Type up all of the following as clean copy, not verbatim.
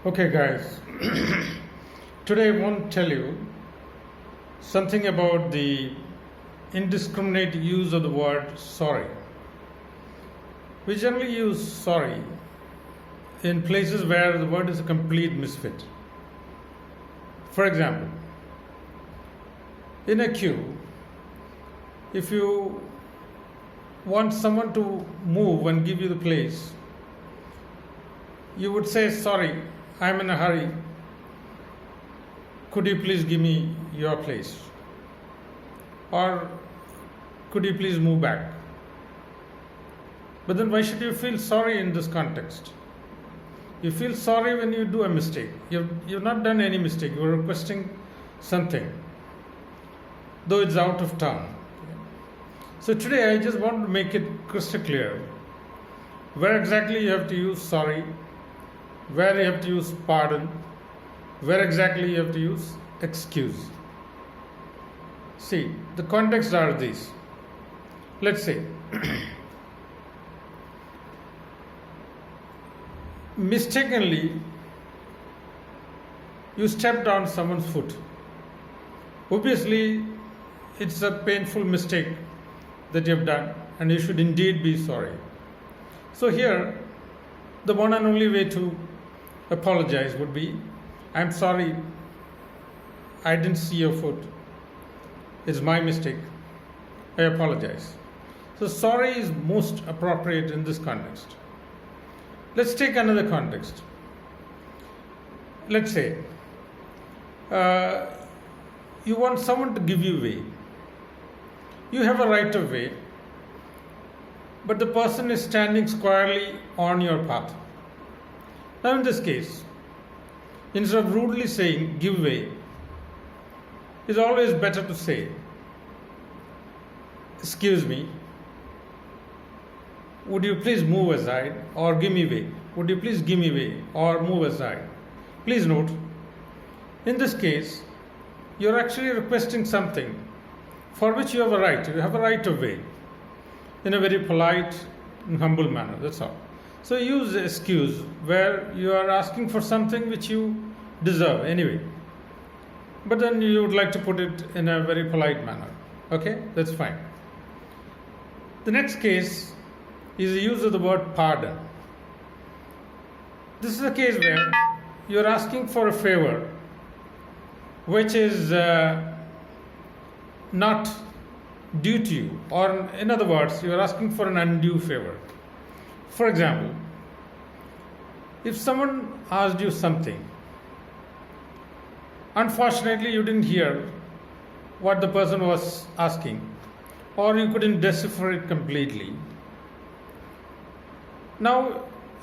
Okay, guys, today I want to tell you something about the indiscriminate use of the word sorry. We generally use sorry in places where the word is a complete misfit. For example, in a queue, if you want someone to move and give you the place, you would say, "Sorry, I'm in a hurry. Could you please give me your place?" Or, "Could you please move back?" But then why should you feel sorry in this context? You feel sorry when you do a mistake. You've not done any mistake. You're requesting something, though it's out of town. So today I just want to make it crystal clear where exactly you have to use sorry, where you have to use pardon, where exactly you have to use excuse. See, the context are these. Let's say mistakenly you stepped on someone's foot. Obviously, it's a painful mistake that you have done, and you should indeed be sorry. So here, the one and only way to apologize would be, "I'm sorry, I didn't see your foot. It's my mistake. I apologize." So sorry is most appropriate in this context. Let's take another context. Let's say you want someone to give you way. You have a right of way, but the person is standing squarely on your path. Now, in this case, instead of rudely saying, "Give way," it's always better to say, "Excuse me, would you please move aside or give me way? Would you please give me way or move aside?" Please note, in this case, you're actually requesting something for which you have a right. You have a right of way in a very polite and humble manner. That's all. So use excuse where you are asking for something which you deserve anyway, but then you would like to put it in a very polite manner. Okay, that's fine. The next case is the use of the word pardon. This is a case where you're asking for a favor which is not due to you, or in other words, you're asking for an undue favor. For example, if someone asked you something, unfortunately you didn't hear what the person was asking, or you couldn't decipher it completely. Now,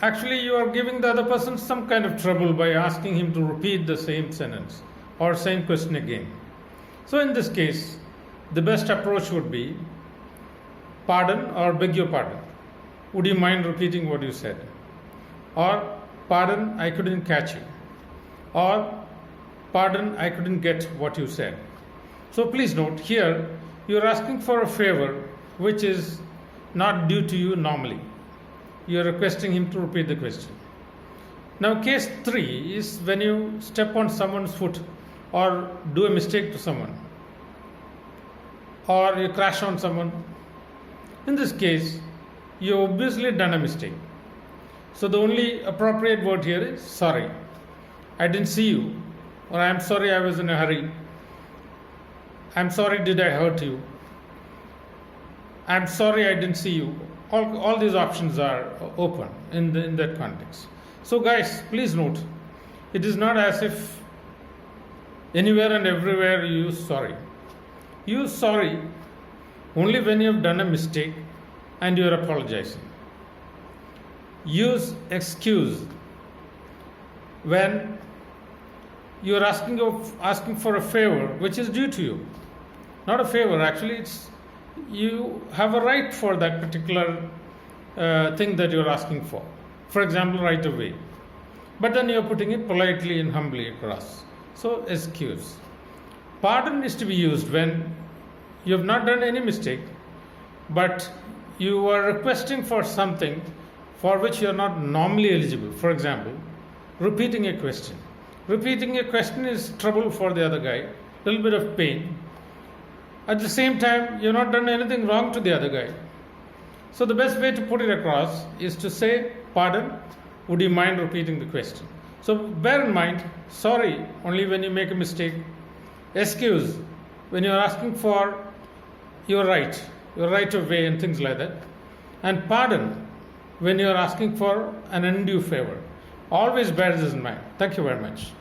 actually, you are giving the other person some kind of trouble by asking him to repeat the same sentence or same question again. So, in this case, the best approach would be, "Pardon," or "Beg your pardon. Would you mind repeating what you said?" Or, "Pardon, I couldn't catch you." Or, "Pardon, I couldn't get what you said." So please note, here you are asking for a favor which is not due to you normally. You are requesting him to repeat the question. Now, case 3 is when you step on someone's foot or do a mistake to someone, or you crash on someone. In this case, you have obviously done a mistake. So the only appropriate word here is "Sorry, I didn't see you," or "I'm sorry, I was in a hurry," "I'm sorry, did I hurt you?" "I'm sorry, I didn't see you." All these options are open in that context. So guys, please note, it is not as if anywhere and everywhere you use sorry. Use sorry only when you have done a mistake and you are apologizing. Use excuse when you are asking for a favor which is due to you. Not a favor, actually, it's you have a right for that particular thing that you're asking for. For example, right of way. But then you're putting it politely and humbly across. So, excuse. Pardon is to be used when you have not done any mistake, but you are requesting for something for which you are not normally eligible. For example, repeating a question. Repeating a question is trouble for the other guy, little bit of pain. At the same time, you've not done anything wrong to the other guy. So the best way to put it across is to say, pardon, would you mind repeating the question? So bear in mind, sorry only when you make a mistake, excuse when you're asking for your right of way and things like that, and pardon when you're asking for an undue favor. Always bear this in mind. Thank you very much.